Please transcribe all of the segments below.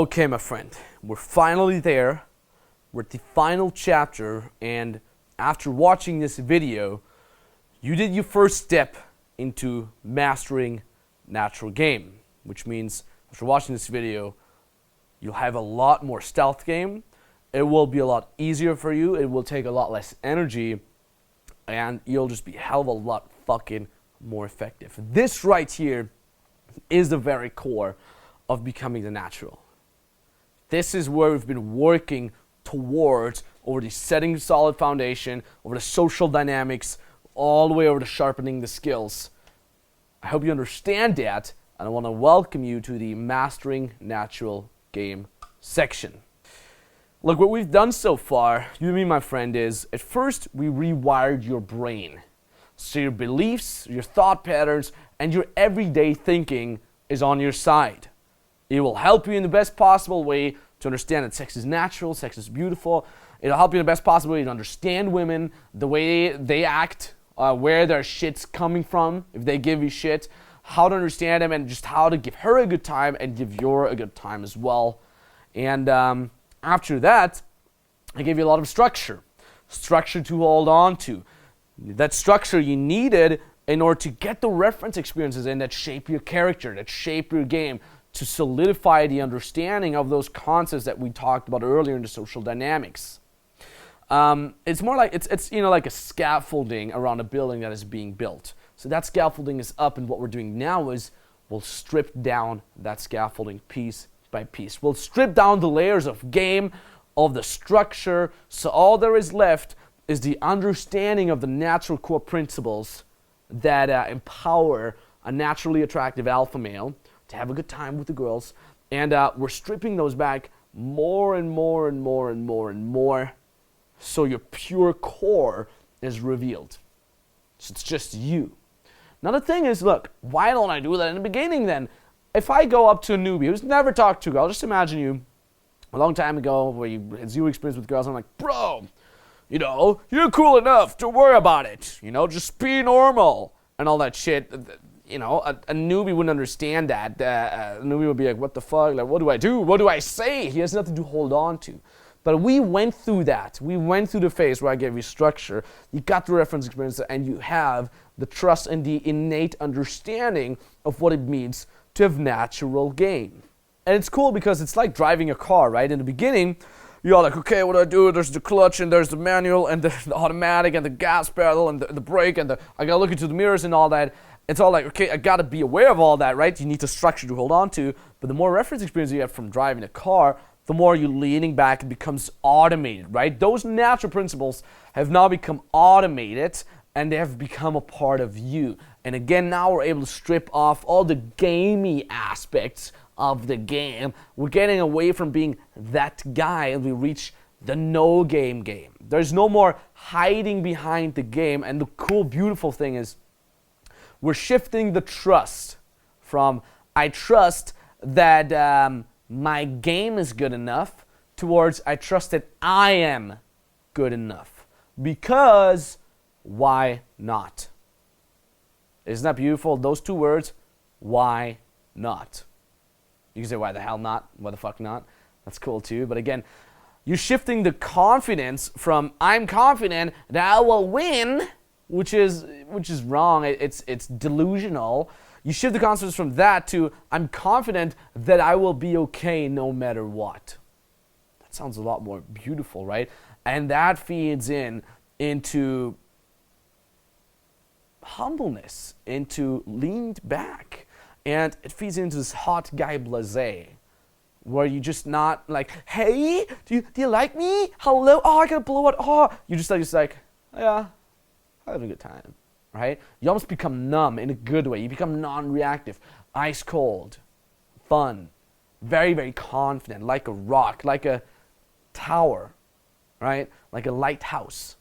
Okay, my friend, we're finally there. We're at the final chapter, and after watching this video, you did your first step into mastering natural game, which means after watching this video, you'll have a lot more stealth game. It will be a lot easier for you. It will take a lot less energy, and you'll just be a hell of a lot fucking more effective. This right here is the very core of becoming the natural. This is where we've been working towards over the setting solid foundation, over the social dynamics, all the way over to sharpening the skills. I hope you understand that, and I want to welcome you to the Mastering Natural Game section. Look, what we've done so far, you and me, my friend, is at first we rewired your brain. So your beliefs, your thought patterns, and your everyday thinking is on your side. It will help you in the best possible way to understand that sex is natural, sex is beautiful. It'll help you in the best possible way to understand women, the way they act, where their shit's coming from, if they give you shit, how to understand them, and just how to give her a good time and give you a good time as well. And after that, I gave you a lot of structure to hold on to. That structure you needed in order to get the reference experiences in that shape your character, that shape your game, to solidify the understanding of those concepts that we talked about earlier in the social dynamics. It's more like it's like a scaffolding around a building that is being built. So that scaffolding is up, and what we're doing now is we'll strip down that scaffolding piece by piece. We'll strip down the layers of game, of the structure, so all there is left is the understanding of the natural core principles that empower a naturally attractive alpha male to have a good time with the girls, and we're stripping those back more and more and more and more and more, so your pure core is revealed. So it's just you. Now the thing is, look, why don't I do that in the beginning then? If I go up to a newbie who's never talked to a girl, just imagine you a long time ago where you had zero experience with girls, and I'm like, bro, you're cool enough to worry about it. Just be normal and all that shit. A newbie wouldn't understand that. A newbie would be like, what the fuck? Like, what do I do? What do I say? He has nothing to hold on to. But we went through that. We went through the phase where I gave you structure. You got the reference experience, and you have the trust and the innate understanding of what it means to have natural game. And it's cool because it's like driving a car, right? In the beginning, you're all like, okay, what do I do? There's the clutch, and there's the manual, and the automatic, and the gas pedal, and the brake, and I gotta look into the mirrors and all that. It's all like, okay, I gotta be aware of all that, right? You need the structure to hold on to. But the more reference experience you have from driving a car, the more you're leaning back, it becomes automated, right? Those natural principles have now become automated, and they have become a part of you. And again, now we're able to strip off all the gamey aspects of the game. We're getting away from being that guy, and we reach the no game. There's no more hiding behind the game. And the cool, beautiful thing is, we're shifting the trust from I trust that my game is good enough towards I trust that I am good enough. Because why not? Isn't that beautiful? Those two words, why not? You can say, why the hell not? Why the fuck not? That's cool too. But again, you're shifting the confidence from I'm confident that I will win, which is wrong. It's delusional. You shift the confidence from that to I'm confident that I will be okay no matter what. That sounds a lot more beautiful, right? And that feeds into humbleness, into leaned back, and it feeds into this hot guy blasé, where you just not like, hey, do you like me? Hello? Oh, I gotta blow it. Oh, you just like, yeah, having a good time, right? You almost become numb in a good way. You become non-reactive, ice cold, fun, very, very confident, like a rock, like a tower, right? Like a lighthouse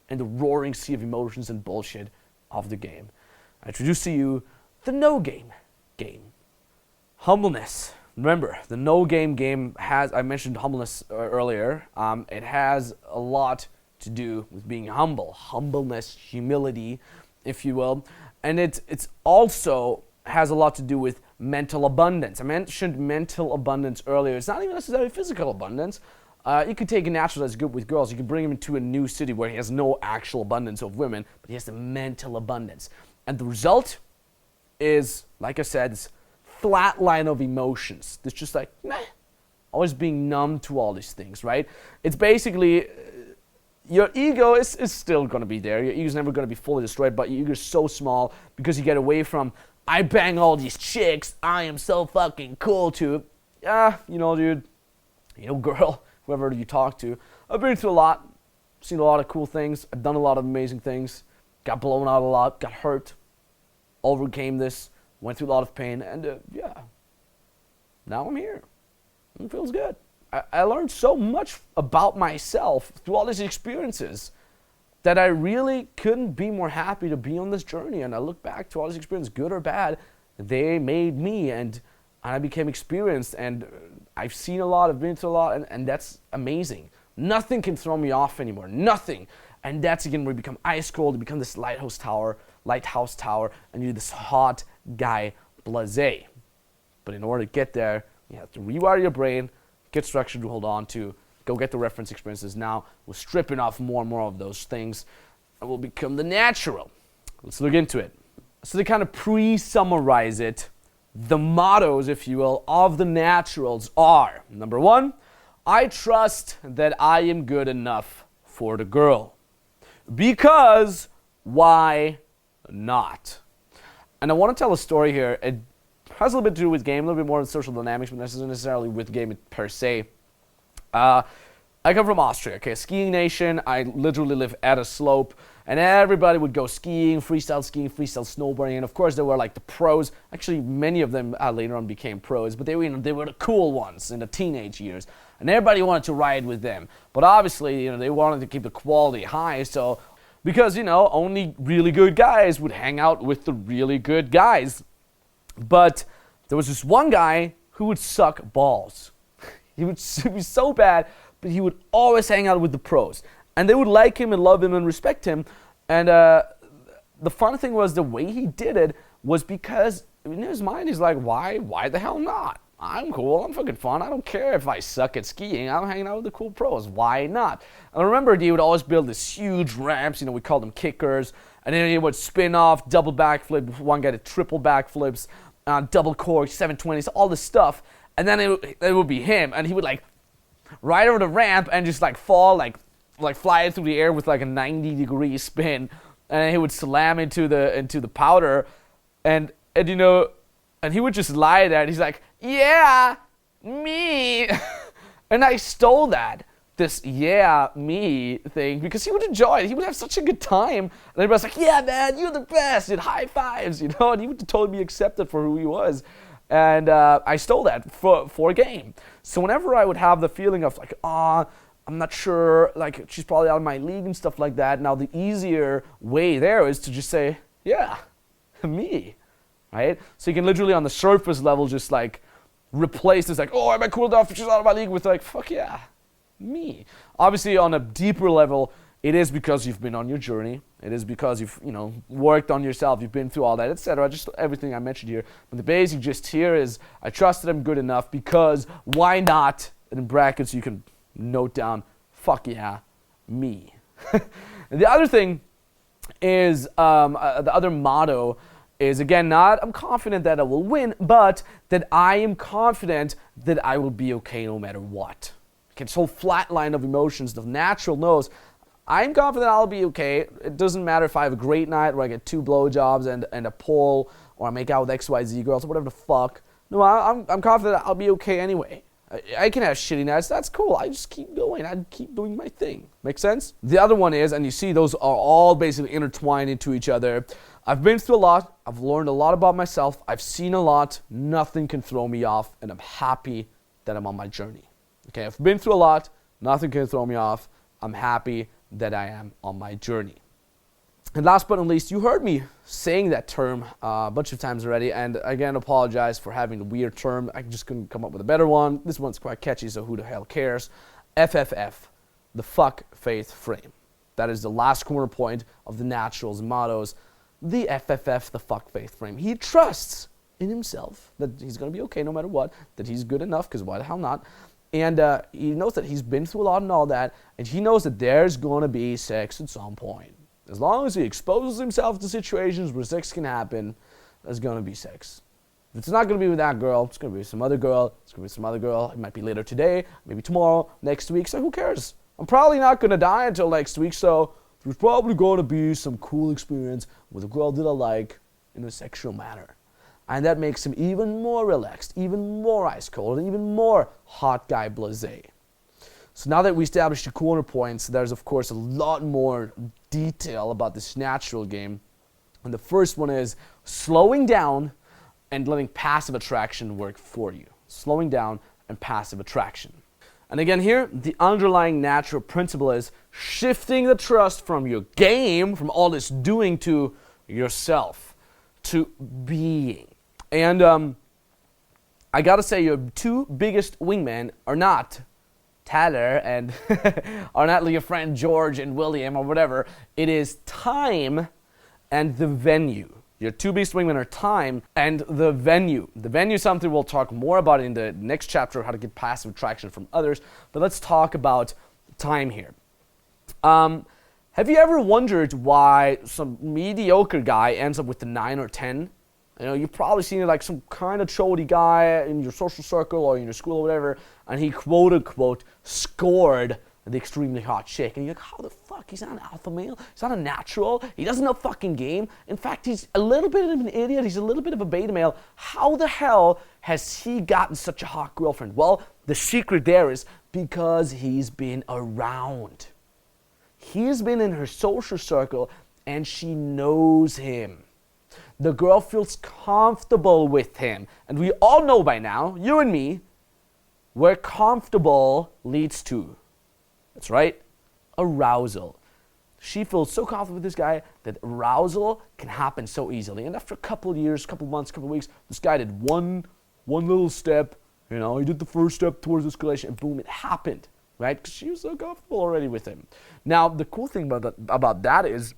in the roaring sea of emotions and bullshit of the game. I introduce to you the no game. Humbleness. Remember, the no game has, I mentioned humbleness earlier, it has a lot to do with being humble. Humbleness, humility, if you will. And it's also has a lot to do with mental abundance. I mentioned mental abundance earlier. It's not even necessarily physical abundance. You could take a natural that's good with girls. You could bring him into a new city where he has no actual abundance of women, but he has the mental abundance. And the result is, like I said, this flat line of emotions. It's just like, meh. Always being numb to all these things, right? It's basically, your ego is still going to be there. Your ego is never going to be fully destroyed, but your ego is so small because you get away from, I bang all these chicks, I am so fucking cool, to, dude, girl, whoever you talk to. I've been through a lot, seen a lot of cool things. I've done a lot of amazing things. Got blown out a lot, got hurt, overcame this, went through a lot of pain, and now I'm here. It feels good. I learned so much about myself through all these experiences that I really couldn't be more happy to be on this journey. And I look back to all these experiences, good or bad, they made me, and I became experienced, and I've seen a lot, I've been through a lot, and that's amazing. Nothing can throw me off anymore, nothing. And that's again where you become ice cold, you become this lighthouse tower, and you're this hot guy blasé. But in order to get there, you have to rewire your brain, get structure to hold on to, go get the reference experiences. Now we're stripping off more and more of those things, and we'll become the natural. Let's look into it. So to kind of pre-summarize it, the mottos, if you will, of the naturals are, number one, I trust that I am good enough for the girl. Because why not? And I want to tell a story here. It has a little bit to do with game, a little bit more with social dynamics, but not necessarily with game per se. I come from Austria, okay, skiing nation. I literally live at a slope, and everybody would go skiing, freestyle snowboarding, and of course there were like the pros. Actually, many of them later on became pros, but they were the cool ones in the teenage years, and everybody wanted to ride with them. But obviously, they wanted to keep the quality high, so because only really good guys would hang out with the really good guys. But there was this one guy who would suck balls. He would be so bad, but he would always hang out with the pros. And they would like him and love him and respect him. And the fun thing was the way he did it was because in his mind he's like, why the hell not? I'm cool, I'm fucking fun, I don't care if I suck at skiing, I'm hanging out with the cool pros, why not? And I remember he would always build these huge ramps, we called them kickers, and then he would spin off, double backflip, one guy did triple backflips, double cork, 720s, all this stuff, and then it would be him, and he would ride over the ramp and just fall, fly through the air with a 90-degree spin, and then he would slam into the powder, and he would just lie there, and he's like, yeah, me, and I stole this yeah, me thing, because he would enjoy it. He would have such a good time. And everybody's like, yeah, man, you're the best. And high fives, and he would totally be accepted for who he was. And I stole that for a game. So whenever I would have the feeling of I'm not sure, she's probably out of my league and stuff like that. Now the easier way there is to just say, yeah, me, right? So you can literally on the surface level just replace this oh, am I cool enough? She's out of my league with fuck yeah. Me. Obviously, on a deeper level, it is because you've been on your journey. It is because you've, worked on yourself. You've been through all that, etc. Just everything I mentioned here. But the basic gist here is I trust that I'm good enough because why not? And in brackets, you can note down, fuck yeah, me. And the other thing is, the other motto is, again, not I'm confident that I will win, but that I am confident that I will be okay no matter what. This whole flat line of emotions, the natural knows, I'm confident I'll be okay. It doesn't matter if I have a great night where I get 2 blowjobs and a pole, or I make out with XYZ girls, or whatever the fuck. No, I'm confident I'll be okay anyway. I can have shitty nights, that's cool. I just keep going, I keep doing my thing. Make sense? The other one is, and you see those are all basically intertwined into each other. I've been through a lot, I've learned a lot about myself, I've seen a lot, nothing can throw me off, and I'm happy that I'm on my journey. Okay, I've been through a lot, nothing can throw me off. I'm happy that I am on my journey. And last but not least, you heard me saying that term a bunch of times already, and again, apologize for having a weird term. I just couldn't come up with a better one. This one's quite catchy, so who the hell cares? FFF, the fuck faith frame. That is the last corner point of the Naturals mottos. The FFF, the fuck faith frame. He trusts in himself that he's going to be okay no matter what, that he's good enough, because why the hell not? And he knows that he's been through a lot and all that, and he knows that there's going to be sex at some point. As long as he exposes himself to situations where sex can happen, there's going to be sex. If it's not going to be with that girl, it's going to be some other girl, it's going to be some other girl. It might be later today, maybe tomorrow, next week, so who cares? I'm probably not going to die until next week, so there's probably going to be some cool experience with a girl that I like in a sexual manner. And that makes him even more relaxed, even more ice cold, and even more hot guy blasé. So now that we established the corner points, there's of course a lot more detail about this natural game. And the first one is slowing down and letting passive attraction work for you. Slowing down and passive attraction. And again here, the underlying natural principle is shifting the trust from your game, from all this doing, to yourself, to being. And I gotta say, your two biggest wingmen are not Tyler and are not like your friend George and William or whatever. It is time and the venue. Your two biggest wingmen are time and the venue. The venue is something we'll talk more about in the next chapter, how to get passive attraction from others. But let's talk about time here. Have you ever wondered why some mediocre guy ends up with the 9 or 10? You know, you've probably seen it like some kind of chody guy in your social circle or in your school or whatever, and he quote-unquote scored the extremely hot chick. And you're like, how the fuck? He's not an alpha male. He's not a natural. He doesn't know fucking game. In fact, he's a little bit of an idiot. He's a little bit of a beta male. How the hell has he gotten such a hot girlfriend? Well, the secret there is because he's been around. He's been in her social circle, and she knows him. The girl feels comfortable with him. And we all know by now, you and me, where comfortable leads to. That's right, arousal. She feels so comfortable with this guy that arousal can happen so easily. And after a couple of years, couple of months, couple of weeks, this guy did one little step. You know, he did the first step towards escalation, and boom, it happened. Right? Because she was so comfortable already with him. Now, the cool thing about that is,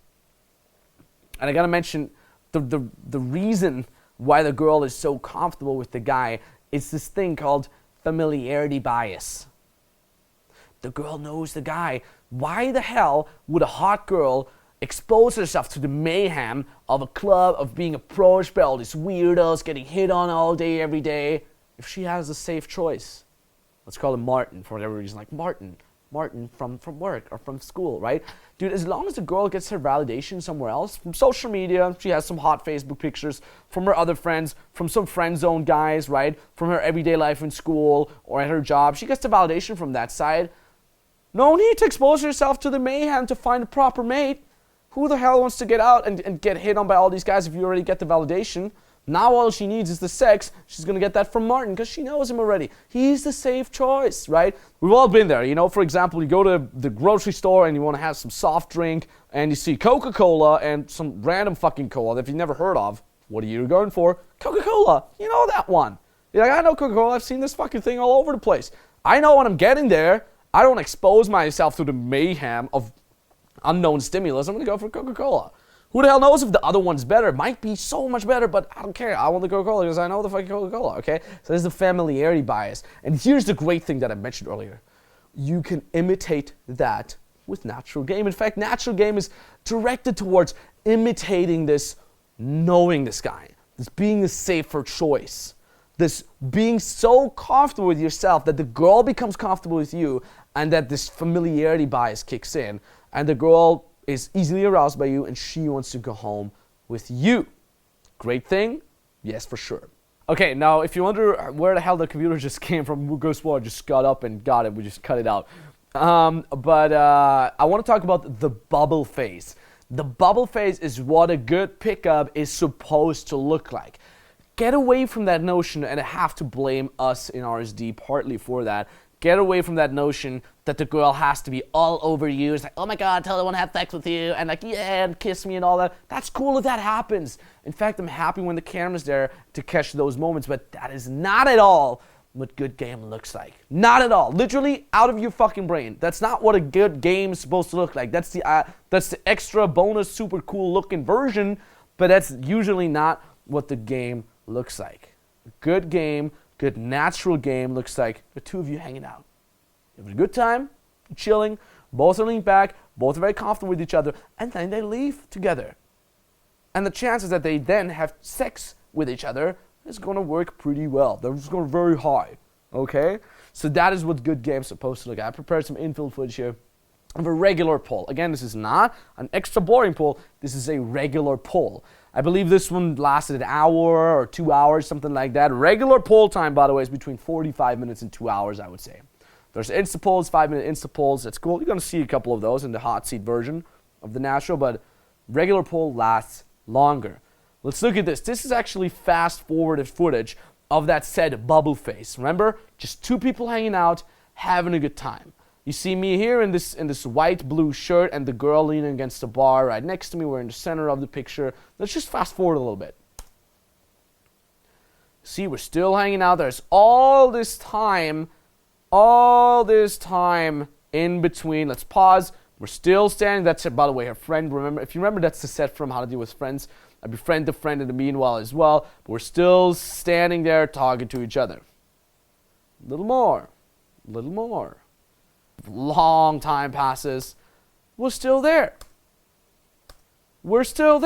and I gotta mention, the reason why the girl is so comfortable with the guy is this thing called familiarity bias. The girl knows the guy. Why the hell would a hot girl expose herself to the mayhem of a club, of being approached by all these weirdos, getting hit on all day, every day, if she has a safe choice? Let's call him Martin for whatever reason, like Martin from work or from school, right? Dude, as long as the girl gets her validation somewhere else, from social media, she has some hot Facebook pictures, from her other friends, from some friend zone guys, right? From her everyday life in school or at her job, she gets the validation from that side. No need to expose yourself to the mayhem to find a proper mate. Who the hell wants to get out and get hit on by all these guys if you already get the validation? Now all she needs is the sex. She's going to get that from Martin because she knows him already. He's the safe choice, right? We've all been there. You know, for example, you go to the grocery store and you want to have some soft drink and you see Coca-Cola and some random fucking cola that you've never heard of. What are you going for? Coca-Cola. You know that one. You're like, I know Coca-Cola. I've seen this fucking thing all over the place. I know when I'm getting there, I don't expose myself to the mayhem of unknown stimulus. I'm going to go for Coca-Cola. Who the hell knows if the other one's better? It might be so much better, but I don't care. I want the Coca-Cola because I know the fucking Coca-Cola, okay? So there's the familiarity bias. And here's the great thing that I mentioned earlier. You can imitate that with natural game. In fact, natural game is directed towards imitating this, knowing this guy, this being the safer choice, this being so comfortable with yourself that the girl becomes comfortable with you and that this familiarity bias kicks in and the girl is easily aroused by you and she wants to go home with you. Great thing? Yes, for sure. Okay, now if you wonder where the hell the computer just came from, guess what? I just got up and got it. We just cut it out. But I want to talk about the bubble phase. The bubble phase is what a good pickup is supposed to look like. Get away from that notion, and I have to blame us in RSD partly for that. Get away from that notion that the girl has to be all over you. It's like, oh my God, tell her I want to have sex with you. And like, yeah, and kiss me and all that. That's cool if that happens. In fact, I'm happy when the camera's there to catch those moments. But that is not at all what good game looks like. Not at all. Literally out of your fucking brain. That's not what a good game is supposed to look like. That's the extra bonus, super cool looking version. But that's usually not what the game looks like. A good game, good natural game looks like the two of you hanging out. You have a good time, chilling, both are leaning back, both are very comfortable with each other, and then they leave together. And the chances that they then have sex with each other is going to work pretty well. They're just going to be very high, okay? So that is what good game's supposed to look like. I prepared some infill footage here of a regular poll. Again, this is not an extra boring poll. This is a regular poll. I believe this one lasted an hour or 2 hours, something like that. Regular poll time, by the way, is between 45 minutes and 2 hours, I would say. There's Insta polls, 5-minute Insta polls. That's cool. You're going to see a couple of those in the hot seat version of the natural, but regular poll lasts longer. Let's look at this. This is actually fast-forwarded footage of that said bubble face. Remember? Just two people hanging out, having a good time. You see me here in this white blue shirt and the girl leaning against the bar right next to me. We're in the center of the picture. Let's just fast forward a little bit. See, we're still hanging out. There's all this time in between. Let's pause. We're still standing. That's it, by the way, her friend. Remember, if you remember, that's the set from How to Deal with Friends. I befriend the friend in the meanwhile as well. But we're still standing there talking to each other. A little more. Long time passes. We're still there. We're still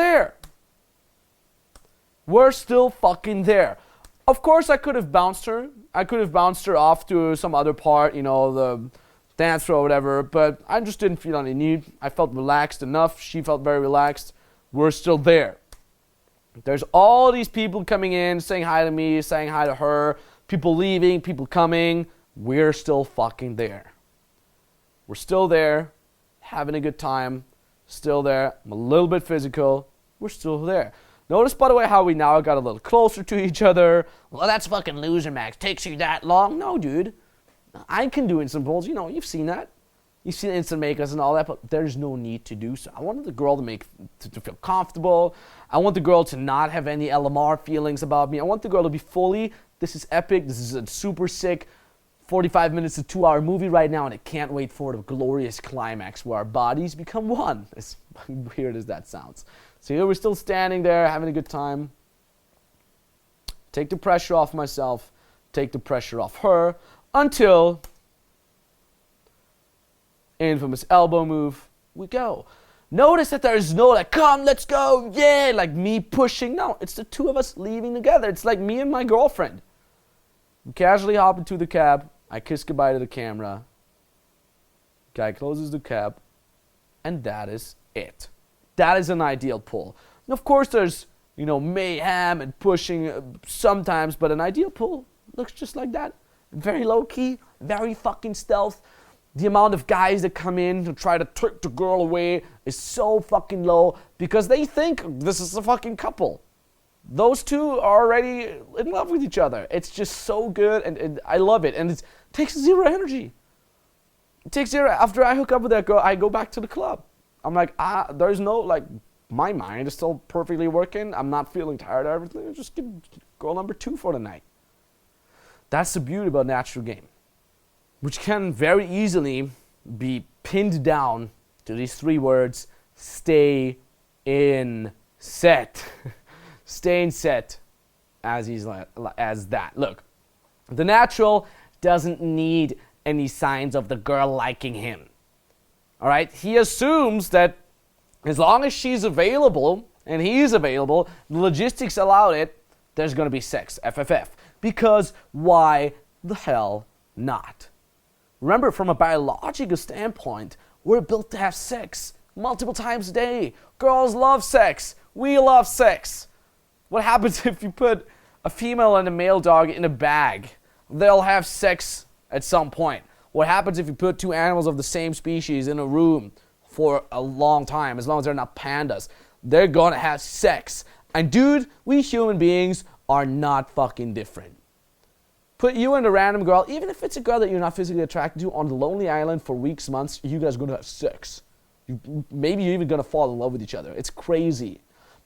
fucking there. Of course, I could have bounced her. I could have bounced her off to some other part, the dance floor or whatever, but I just didn't feel any need. I felt relaxed enough. She felt very relaxed. We're still there. There's all these people coming in, saying hi to me, saying hi to her, people leaving, people coming. We're still fucking there. We're still there, having a good time, still there. I'm a little bit physical. We're still there. Notice, by the way, how we now got a little closer to each other. Well, that's fucking loser, Max. Takes you that long? No, dude. I can do instant polls. You've seen that. You've seen instant makers and all that, but there's no need to do so. I wanted the girl to feel comfortable. I want the girl to not have any LMR feelings about me. I want the girl to be fully, this is epic, this is a super sick 45 minutes to 2 hour movie right now, and I can't wait for the glorious climax where our bodies become one. As weird as that sounds. So here we're still standing there, having a good time. Take the pressure off myself, take the pressure off her, until infamous elbow move, we go. Notice that there's no come, let's go, yeah, like me pushing. No, it's the two of us leaving together. It's like me and my girlfriend. We casually hop into the cab. I kiss goodbye to the camera. Guy closes the cab. And that is it. That is an ideal pull. And of course there's, mayhem and pushing sometimes, but an ideal pull looks just like that. Very low key, very fucking stealth. The amount of guys that come in to try to trick the girl away is so fucking low because they think this is a fucking couple. Those two are already in love with each other. It's just so good, and I love it. And it takes zero energy. It takes zero. After I hook up with that girl, I go back to the club. I'm like, there's no, my mind is still perfectly working. I'm not feeling tired of everything. Just give girl number 2 for the night. That's the beauty about natural game, which can very easily be pinned down to these 3 words: stay in set. Stay in set as that. Look, the natural doesn't need any signs of the girl liking him. All right? He assumes that as long as she's available and he's available, the logistics allow it, there's going to be sex, FFF. Because why the hell not? Remember, from a biological standpoint, we're built to have sex multiple times a day. Girls love sex. We love sex. What happens if you put a female and a male dog in a bag? They'll have sex at some point. What happens if you put 2 animals of the same species in a room for a long time, as long as they're not pandas? They're gonna have sex. And dude, we human beings are not fucking different. Put you and a random girl, even if it's a girl that you're not physically attracted to, on the lonely island for weeks, months, you guys are gonna have sex. Maybe you're even gonna fall in love with each other. It's crazy.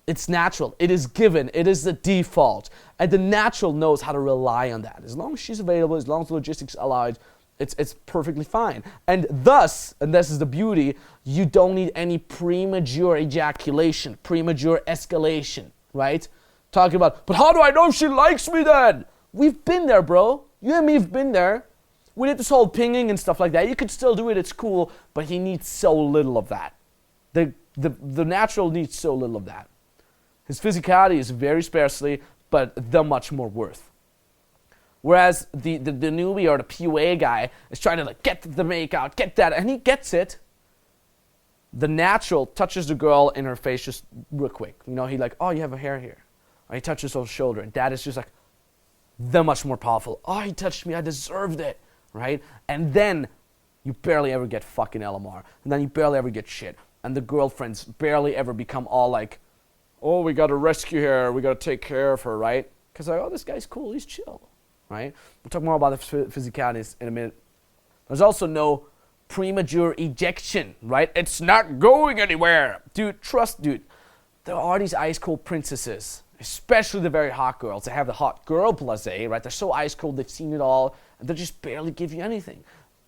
It's natural. It is given. It is the default. And the natural knows how to rely on that. As long as she's available, as long as the logistics allow it, it's perfectly fine. And thus, and this is the beauty, you don't need any premature ejaculation, premature escalation, right? talking about, but how do I know if she likes me then? We've been there, bro. You and me have been there. We did this whole pinging and stuff like that. You could still do it, it's cool, but he needs so little of that. The natural needs so little of that. His physicality is very sparsely, but the much more worth. Whereas the newbie or the PUA guy is trying to like get the makeout, get that, and he gets it. The natural touches the girl in her face just real quick. You know, he like, oh, you have a hair here. Or he touches her shoulder, and that is just like the much more powerful. Oh, he touched me, I deserved it, right? And then you barely ever get fucking LMR, and then you barely ever get shit, and the girlfriends barely ever become all like, oh, we gotta rescue her, we gotta take care of her, right? Because like, oh, this guy's cool, he's chill, right? We'll talk more about the physicalities in a minute. There's also no premature ejection, right? It's not going anywhere. Dude, there are these ice cold princesses, especially the very hot girls. They have the hot girl plus A, right? They're so ice cold, they've seen it all, and they just barely give you anything.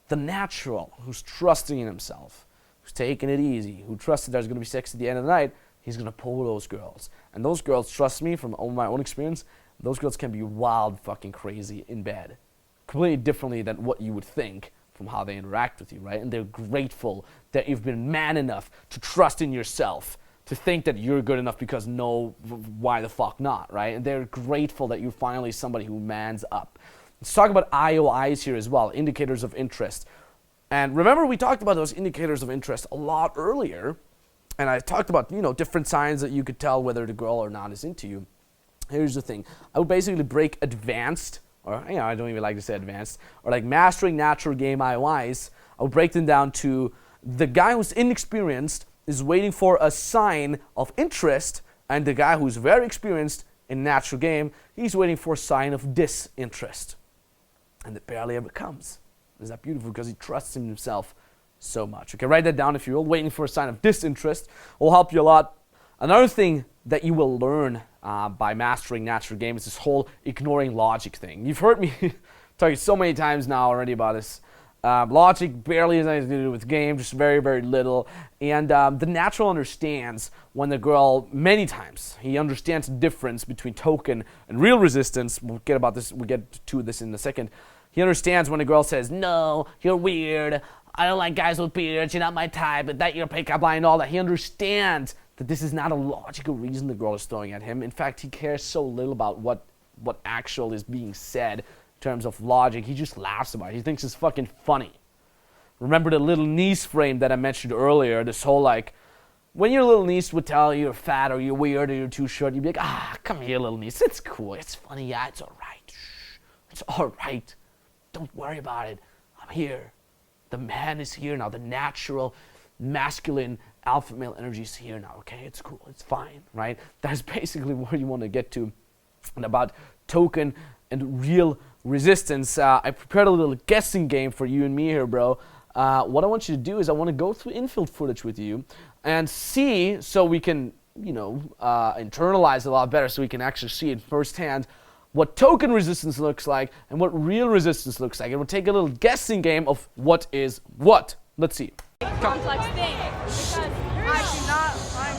The natural, who's trusting in himself, who's taking it easy, who trusts that there's going to be sex at the end of the night, he's going to pull those girls. And those girls, trust me, from my own experience, those girls can be wild fucking crazy in bed. Completely differently than what you would think from how they interact with you, right? And they're grateful that you've been man enough to trust in yourself, to think that you're good enough because no, why the fuck not, right? And they're grateful that you're finally somebody who mans up. Let's talk about IOIs here as well, indicators of interest. And remember, we talked about those indicators of interest a lot earlier, and I talked about, you know, different signs that you could tell whether the girl or not is into you. Here's the thing. I would basically break advanced, or, you know, I don't even like to say advanced, or like mastering natural game IOIs. I would break them down to the guy who's inexperienced is waiting for a sign of interest, and the guy who's very experienced in natural game, he's waiting for a sign of disinterest. And it barely ever comes. Is that beautiful? Because he trusts in himself so much. Okay, write that down if you're waiting for a sign of disinterest. It will help you a lot. Another thing that you will learn by mastering natural game is this whole ignoring logic thing. You've heard me talk so many times now already about this. Logic barely has anything to do with game, just very, very little. And the natural understands when the girl, many times, he understands the difference between token and real resistance. We'll get to this in a second. He understands when a girl says, no, you're weird, I don't like guys with beards, you're not my type, but that you're pickup line and all that. He understands that this is not a logical reason the girl is throwing at him. In fact, he cares so little about what actual is being said in terms of logic. He just laughs about it. He thinks it's fucking funny. Remember the little niece frame that I mentioned earlier, this whole like, when your little niece would tell you you're fat or you're weird or you're too short, you'd be like, come here, little niece, it's cool, it's funny, yeah, it's all right. Shh. It's all right. Don't worry about it. I'm here. The man is here now. The natural, masculine, alpha male energy is here now, okay? It's cool. It's fine, right? That's basically where you want to get to. And about token and real resistance, I prepared a little guessing game for you and me here, bro. What I want you to do is I want to go through infield footage with you and see, so we can, you know, internalize it a lot better, so we can actually see it firsthand, what token resistance looks like and what real resistance looks like. And we'll take a little guessing game of what is what. Let's see. Complex thing. Because I cannot find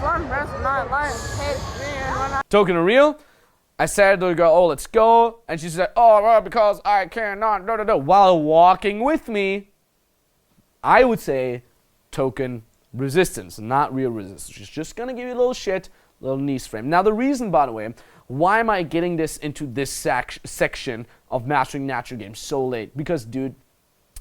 one person not like Token or real? I said to the girl, oh, let's go. And she said, oh, well, because I cannot, while walking with me. I would say token resistance, not real resistance. She's just going to give you a little shit, little niece frame. Now, the reason, by the way, why am I getting this into this section of mastering natural games so late? Because, dude,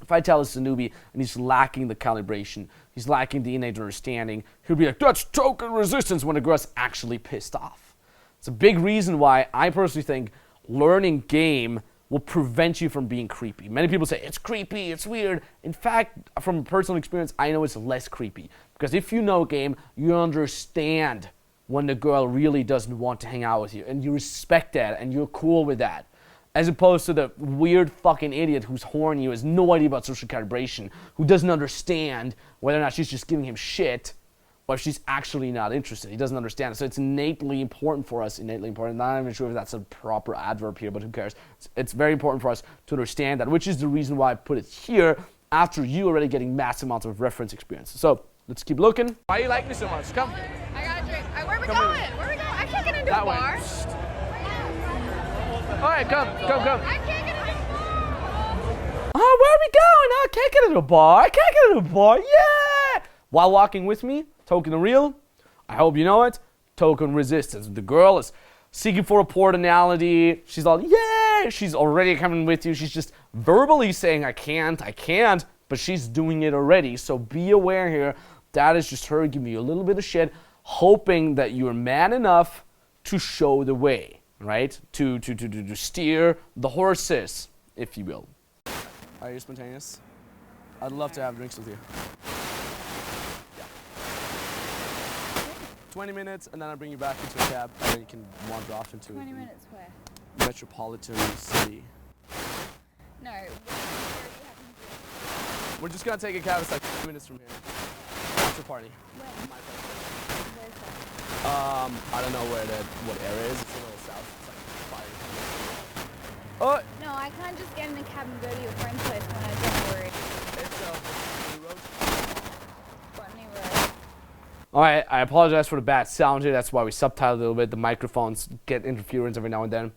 if I tell this to a newbie and he's lacking the calibration, he's lacking the innate understanding, he'll be like, that's token resistance, when the girl's actually pissed off. It's a big reason why I personally think learning game will prevent you from being creepy. Many people say, it's creepy, it's weird. In fact, from personal experience, I know it's less creepy. Because if you know game, you understand when the girl really doesn't want to hang out with you, and you respect that, and you're cool with that. As opposed to the weird fucking idiot who's horny, who has no idea about social calibration, who doesn't understand whether or not she's just giving him shit, or if she's actually not interested. He doesn't understand it. So it's innately important for us, not even sure if that's a proper adverb here, but who cares? It's very important for us to understand that, which is the reason why I put it here after you already getting massive amounts of reference experience. So let's keep looking. Why do you like me so much? Come. I got a drink. Where are we Come going? in. Where are we going? I can't That way. bar? All right, come. I can't get a bar. Oh, where are we going? Oh, I can't get into a bar. I can't get into a bar. Yeah! While walking with me, Token and Real, I hope you know it, Token Resistance. The girl is seeking for a portality. She's all, yeah! She's already coming with you. She's just verbally saying, I can't, but she's doing it already. So be aware here. That is just her giving you a little bit of shit, hoping that you're man enough to show the way, right? To steer the horses, if you will. Are you spontaneous? I'd love to have drinks with you. Yeah. 20 minutes, and then I'll bring you back into a cab, and then you can wander off into 20 minutes where? metropolitan city. No. We're just gonna take a cab. It's like 2 minutes from here. After party. When? My place. Where's that? I don't know what area it is. It's a little south. It's like 5. Oh, No, I can't just get in a cab and go to your friend's place when I don't know where it is. it's New Road. Botany Road. All right, I apologize for the bad sound here. That's why we subtitled a little bit. The microphones get interference every now and then.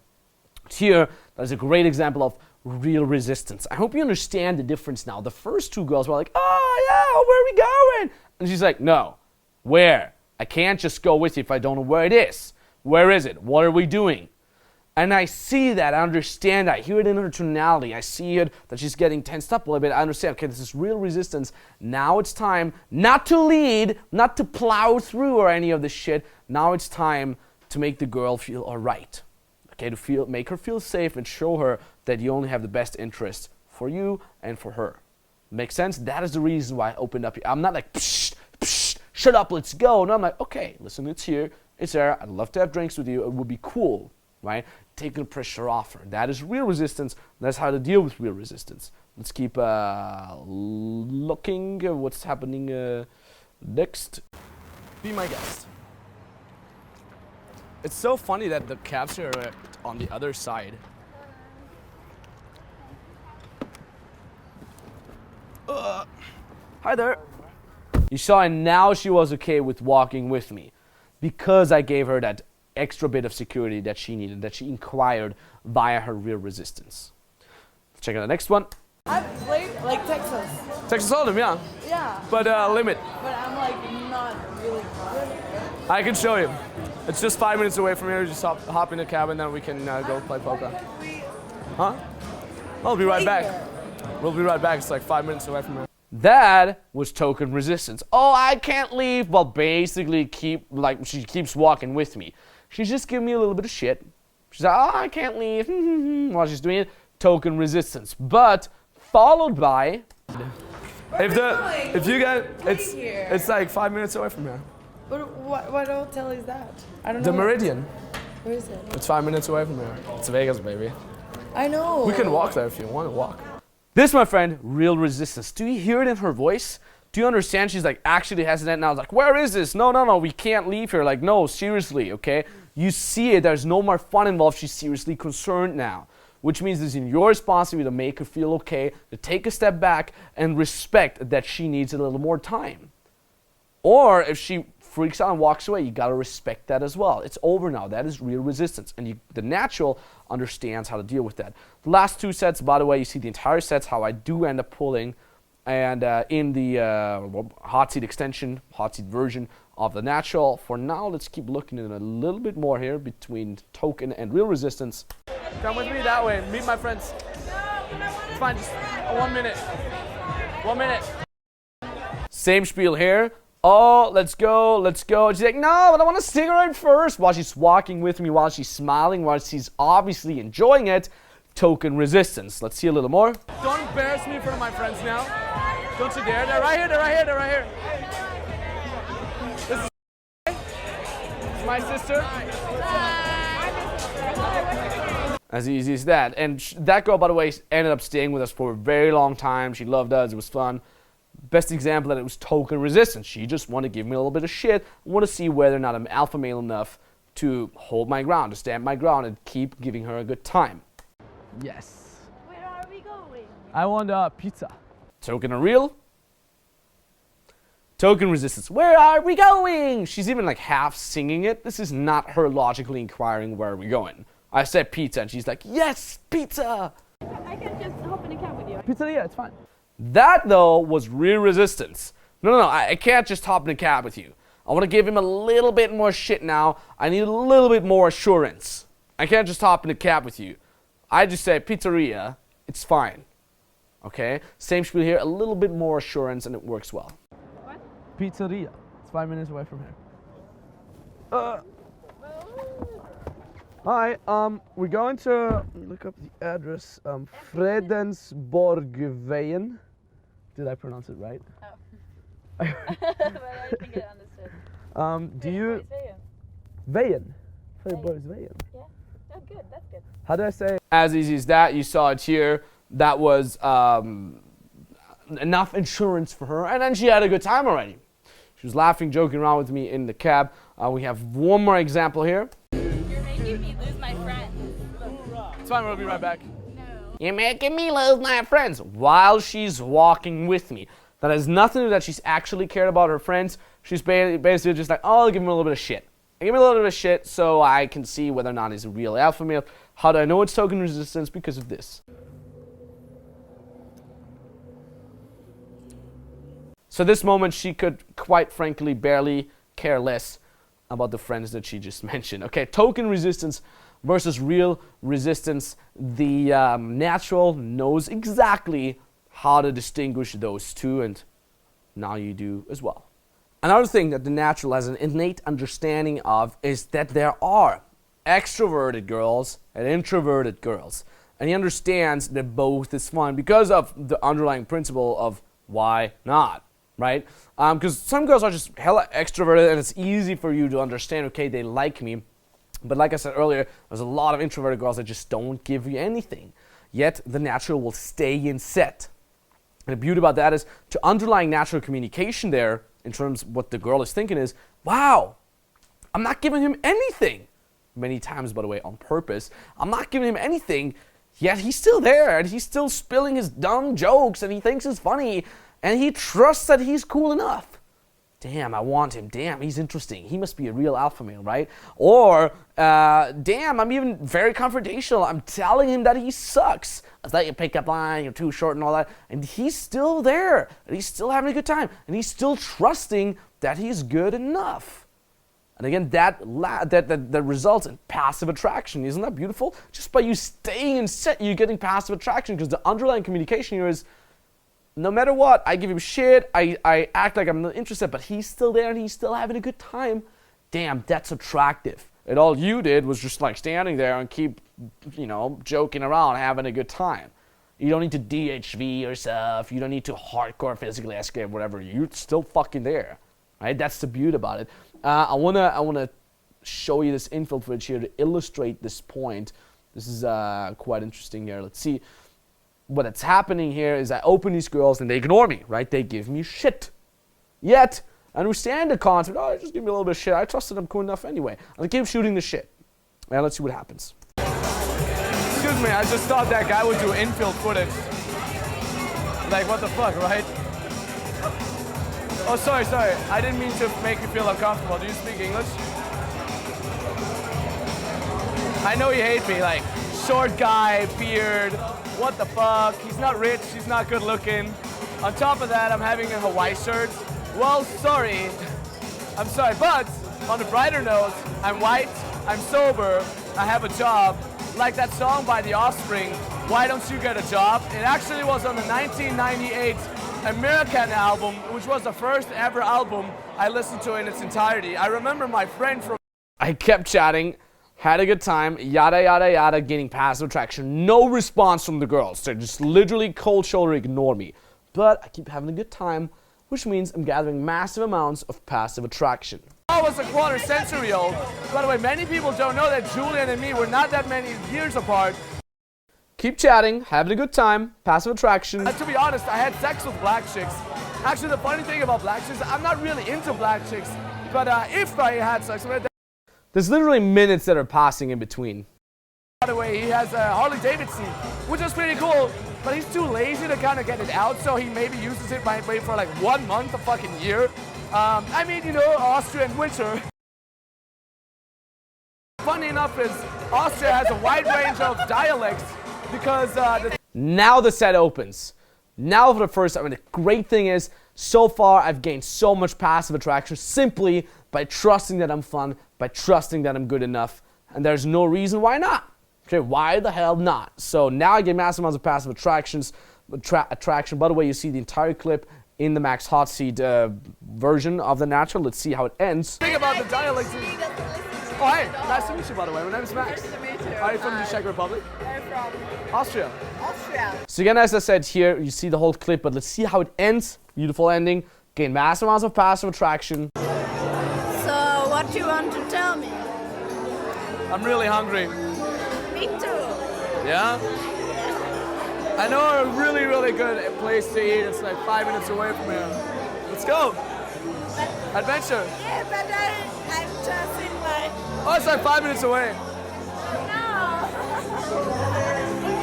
Here, that's a great example of real resistance. I hope you understand the difference now. The first two girls were like, oh yeah, where are we going? And she's like, no, where? I can't just go with you if I don't know where it is. Where is it? What are we doing? And I see that, I understand that, I hear it in her tonality, I see it that she's getting tensed up a little bit, I understand, okay, this is real resistance. Now it's time not to lead, not to plow through or any of this shit. Now it's time to make the girl feel alright. Okay, to make her feel safe and show her that you only have the best interest for you and for her. Makes sense? That is the reason why I opened up here. I'm not like, psh, psh, shut up, let's go. No, I'm like, okay, listen, it's here, it's there, I'd love to have drinks with you, it would be cool, right? Taking the pressure off her. That is real resistance. That's how to deal with real resistance. Let's keep looking at what's happening next. Be my guest. It's so funny that the cabs are on the other side. Hi there. You saw, and now she was okay with walking with me because I gave her that extra bit of security that she needed, that she inquired via her real resistance. Let's check out the next one. I've played like Texas. Texas Hold'em, yeah. Yeah. But limit. But I'm like not really good. I can show you. It's just 5 minutes away from here. Just hop in the cab and then we can go play poker. Huh? I'll be right back. We'll be right back. It's like 5 minutes away from here. That was Token Resistance. Oh, I can't leave. Well, basically, she keeps walking with me. She's just giving me a little bit of shit. She's like, oh, I can't leave. While she's doing it, Token Resistance. But followed by, if you get, it's like 5 minutes away from here. But what hotel is that? I don't know. The Meridian. Where is it? It's 5 minutes away from here. It's Vegas, baby. I know. We can walk there if you want to walk. This, my friend, real resistance. Do you hear it in her voice? Do you understand? She's like actually hesitant now. Like, where is this? No, we can't leave here. Like, no, seriously, okay? You see it. There's no more fun involved. She's seriously concerned now. Which means it's in your responsibility to make her feel okay, to take a step back and respect that she needs a little more time. Or if she freaks out and walks away, you gotta respect that as well. It's over now. That is real resistance. And the natural understands how to deal with that. The last two sets, by the way, you see the entire sets, how I do end up pulling. And in the hot seat extension, hot seat version of the natural. For now, let's keep looking at a little bit more here between Token and real resistance. Come with me that way. Meet my friends. It's fine, just 1 minute. 1 minute. Same spiel here. Oh, let's go. She's like, no, but I want a cigarette first. While she's walking with me, while she's smiling, while she's obviously enjoying it. Token Resistance. Let's see a little more. Don't embarrass me in front of my friends now. Don't you dare. They're right here. This is my sister. As easy as that. And that girl, by the way, ended up staying with us for a very long time. She loved us. It was fun. Best example that it was Token Resistance. She just wanted to give me a little bit of shit. I want to see whether or not I'm alpha male enough to hold my ground, to stand my ground, and keep giving her a good time. Yes. Where are we going? I want pizza. Token and real? Token resistance. Where are we going? She's even like half singing it. This is not her logically inquiring where are we going. I said pizza and she's like, yes, pizza. I can just hop in a cab with you. Pizzeria, it's fine. That though was real resistance. No, I can't just hop in a cab with you. I want to give him a little bit more shit now. I need a little bit more assurance. I can't just hop in a cab with you. I just say pizzeria, it's fine. Okay? Same spiel here, a little bit more assurance and it works well. What? Pizzeria. It's 5 minutes away from here. Hi, we're going to look up the address. Fredensborgveien. Did I pronounce it right? Oh. But I think I understood. Do you... Veien. Fredensborgveien. Yeah. Oh, good. That's good. How do I say it? As easy as that. You saw it here. That was enough insurance for her, and then she had a good time already. She was laughing, joking around with me in the cab. We have one more example here. You're making me lose my friends. It's fine, we'll be right back. No. You're making me lose my friends while she's walking with me. That has nothing to do that she's actually cared about her friends. She's basically just like, oh, I'll give him a little bit of shit. Give me a little bit of shit so I can see whether or not he's a real alpha male. How do I know it's token resistance? Because of this. So this moment, she could quite frankly barely care less about the friends that she just mentioned. Okay, token resistance versus real resistance. The natural knows exactly how to distinguish those two, and now you do as well. Another thing that the natural has an innate understanding of is that there are extroverted girls and introverted girls. And he understands that both is fun because of the underlying principle of why not, right? Because some girls are just hella extroverted and it's easy for you to understand, okay, they like me. But like I said earlier, there's a lot of introverted girls that just don't give you anything. Yet the natural will stay in set. And the beauty about that is to underlying natural communication there in terms of what the girl is thinking is, wow, I'm not giving him anything. Many times, by the way, on purpose. I'm not giving him anything, yet he's still there and he's still spilling his dumb jokes and he thinks it's funny and he trusts that he's cool enough. Damn, I want him. Damn, he's interesting. He must be a real alpha male, right? Or, damn, I'm even very confrontational. I'm telling him that he sucks. Is that your pickup line? You're too short and all that. And he's still there. And he's still having a good time. And he's still trusting that he's good enough. And again, that results in passive attraction. Isn't that beautiful? Just by you staying in set, you're getting passive attraction because the underlying communication here is, no matter what, I give him shit, I act like I'm not interested, but he's still there and he's still having a good time. Damn, that's attractive. And all you did was just like standing there and keep, joking around, having a good time. You don't need to DHV yourself. You don't need to hardcore physically escape, whatever. You're still fucking there, right? That's the beauty about it. I wanna show you this infill footage here to illustrate this point. This is quite interesting here. Let's see. What's happening here is I open these girls and they ignore me, right? They give me shit. Yet, I understand the concept. Oh, just give me a little bit of shit. I trusted them cool enough anyway. I keep shooting the shit. Now let's see what happens. Excuse me, I just thought that guy would do infill footage. Like, what the fuck, right? Oh, sorry. I didn't mean to make you feel uncomfortable. Do you speak English? I know you hate me, like, short guy, beard. What the fuck? He's not rich, he's not good looking. On top of that, I'm having a Hawaii shirt. Well, sorry. I'm sorry, but on the brighter note, I'm white, I'm sober, I have a job. Like that song by The Offspring, Why Don't You Get a Job? It actually was on the 1998 American album, which was the first ever album I listened to in its entirety. I remember my friend from... I kept chatting. Had a good time, yada, yada, yada, gaining passive attraction. No response from the girls. They just literally cold shoulder ignore me. But I keep having a good time, which means I'm gathering massive amounts of passive attraction. I was a quarter century old. By the way, many people don't know that Julian and me were not that many years apart. Keep chatting, having a good time, passive attraction. To be honest, I had sex with black chicks. Actually, the funny thing about black chicks, I'm not really into black chicks. But if I had sex with them, there's literally minutes that are passing in between. By the way, he has a Harley Davidson, which is pretty cool, but he's too lazy to kind of get it out, so he maybe uses it maybe for like 1 month, a fucking year. I mean, you know, Austrian winter. Funny enough is Austria has a wide range of dialects because now the set opens. Now for the first time, and the great thing is, so far I've gained so much passive attraction simply by trusting that I'm fun, by trusting that I'm good enough, and there's no reason why not. Okay, why the hell not? So now I get massive amounts of passive attraction. By the way, you see the entire clip in the Max Hot Seat version of the Natural. Let's see how it ends. Think about the dialect. Oh, hey, nice to meet you, by the way. My name is Max. Nice to meet you. Are you from the Czech Republic? Where from? Austria. Austria. So again, as I said here, you see the whole clip, but let's see how it ends. Beautiful ending. Gain massive amounts of passive attraction. So, what do you want to tell me? I'm really hungry. Me too. Yeah? I know a really, really good place to eat. It's like 5 minutes away from here. Let's go. Adventure. Yeah, but I'm just in my... Oh, it's like 5 minutes away. No.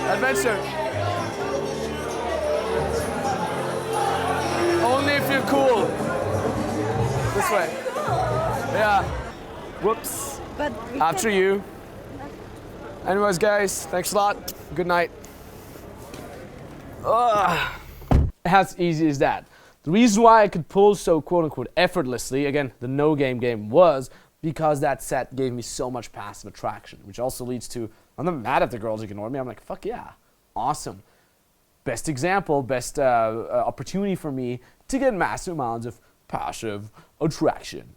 Adventure. Only if you're cool. This way. Yeah. Whoops. But After you. Anyways, guys, thanks a lot. Good night. As easy as that. The reason why I could pull so quote-unquote effortlessly, again, the no game was because that set gave me so much passive attraction, which also leads to, I'm not mad at the girls ignore me. I'm like, fuck yeah, awesome. Best example, best opportunity for me to get massive amounts of passive attraction.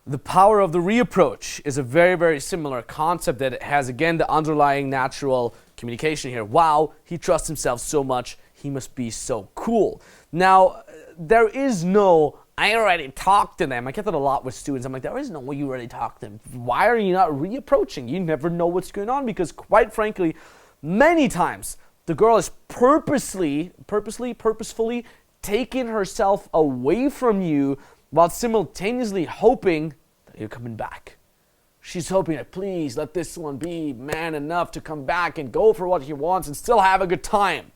The power of the reapproach is a very, very similar concept that has, again, the underlying natural communication here. Wow, he trusts himself so much, he must be so cool. Now, there is no, I already talked to them. I get that a lot with students. I'm like, there is no way you already talked to them. Why are you not reapproaching? You never know what's going on because, quite frankly, many times the girl is purposefully taking herself away from you while simultaneously hoping that you're coming back. She's hoping that, please, let this one be man enough to come back and go for what he wants and still have a good time.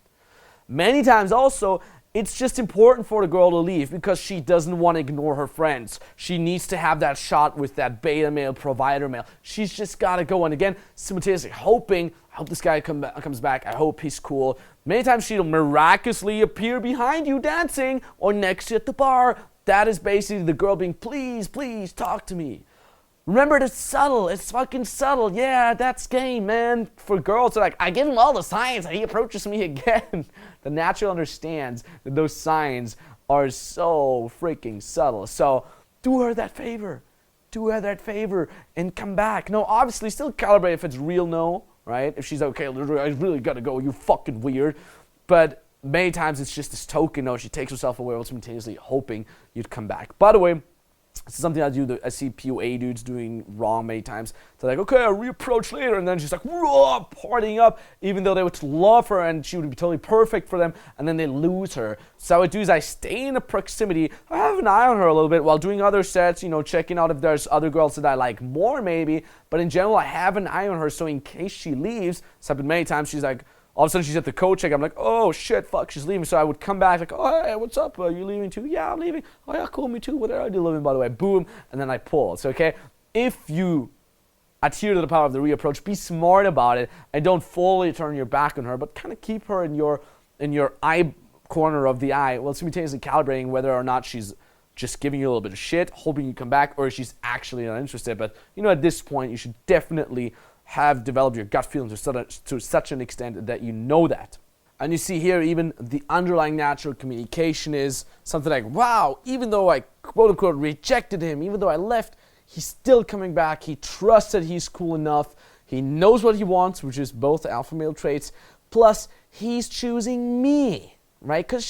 Many times also, it's just important for the girl to leave because she doesn't want to ignore her friends. She needs to have that shot with that beta male, provider male. She's just got to go, and again, simultaneously hoping, I hope this guy comes back, I hope he's cool. Many times she'll miraculously appear behind you dancing or next to you at the bar. That is basically the girl being, please, please, talk to me. Remember, it's subtle. It's fucking subtle. Yeah, that's game, man. For girls, they're like, I give him all the signs and he approaches me again. The natural understands that those signs are so freaking subtle. So do her that favor. Do her that favor and come back. No, obviously, still calibrate if it's real no, right? If she's okay, I really gotta go, you fucking weird. But many times it's just this token no. She takes herself away while simultaneously hoping you'd come back. By the way, this is something I see POA dudes doing wrong many times. They're like, okay, I'll reapproach later. And then she's like, whoa, partying up, even though they would love her and she would be totally perfect for them. And then they lose her. So what I do is I stay in the proximity. I have an eye on her a little bit while doing other sets, you know, checking out if there's other girls that I like more maybe. But in general, I have an eye on her. So in case she leaves, it's happened many times, she's like, all of a sudden she's at the coat check. I'm like, oh shit, fuck, she's leaving. So I would come back like, oh hey, what's up? Are you leaving too? Yeah, I'm leaving. Oh yeah, cool, me too. Where are you living, by the way? Boom, and then I pull. So okay, if you adhere to the power of the reapproach, be smart about it and don't fully turn your back on her, but kind of keep her in your eye corner of the eye while simultaneously calibrating whether or not she's just giving you a little bit of shit, hoping you come back, or she's actually not interested. But you know, at this point, you should definitely have developed your gut feeling to such an extent that you know that. And you see here, even the underlying natural communication is something like, wow, even though I quote-unquote rejected him, even though I left, he's still coming back. He trusts that he's cool enough. He knows what he wants, which is both alpha male traits. Plus, he's choosing me, right? Because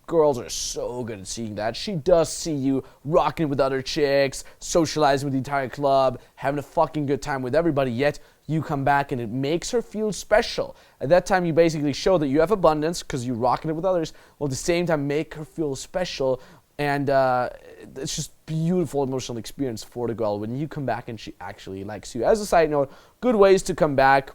girls are so good at seeing that. She does see you rocking with other chicks, socializing with the entire club, having a fucking good time with everybody, yet you come back and it makes her feel special. At that time, you basically show that you have abundance because you're rocking it with others, while at the same time make her feel special. And it's just beautiful emotional experience for the girl when you come back and she actually likes you. As a side note, good ways to come back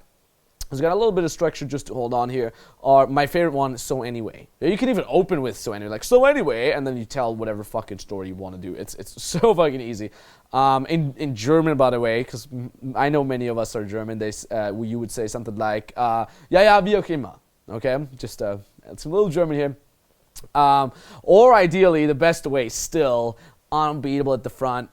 It's got a little bit of structure just to hold on here. Or my favorite one, so anyway. You can even open with so anyway, like so anyway, and then you tell whatever fucking story you want to do. It's so fucking easy. In German, by the way, because I know many of us are German, you would say something like, ja, ja, wie auch immer. Okay, just it's a little German here. Or ideally, the best way still, unbeatable at the front,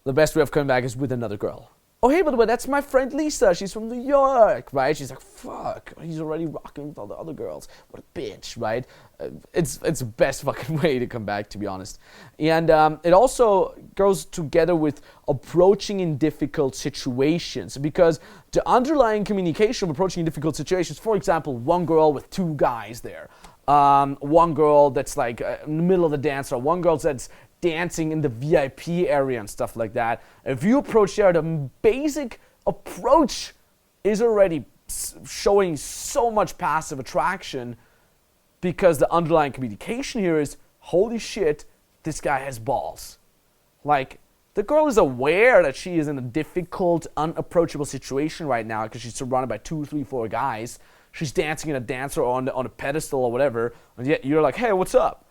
the best way of coming back is with another girl. Oh, hey, by the way, that's my friend Lisa. She's from New York, right? She's like, fuck, he's already rocking with all the other girls. What a bitch, right? It's the best fucking way to come back, to be honest. And it also goes together with approaching in difficult situations, because the underlying communication of approaching in difficult situations, for example, one girl with two guys there, one girl that's like in the middle of the dance, or one girl that's dancing in the VIP area and stuff like that. If you approach there, the basic approach is already showing so much passive attraction, because the underlying communication here is, holy shit, this guy has balls. Like, the girl is aware that she is in a difficult, unapproachable situation right now because she's surrounded by 2, 3, 4 guys. She's dancing in a dancer on a pedestal or whatever, and yet you're like, hey, what's up?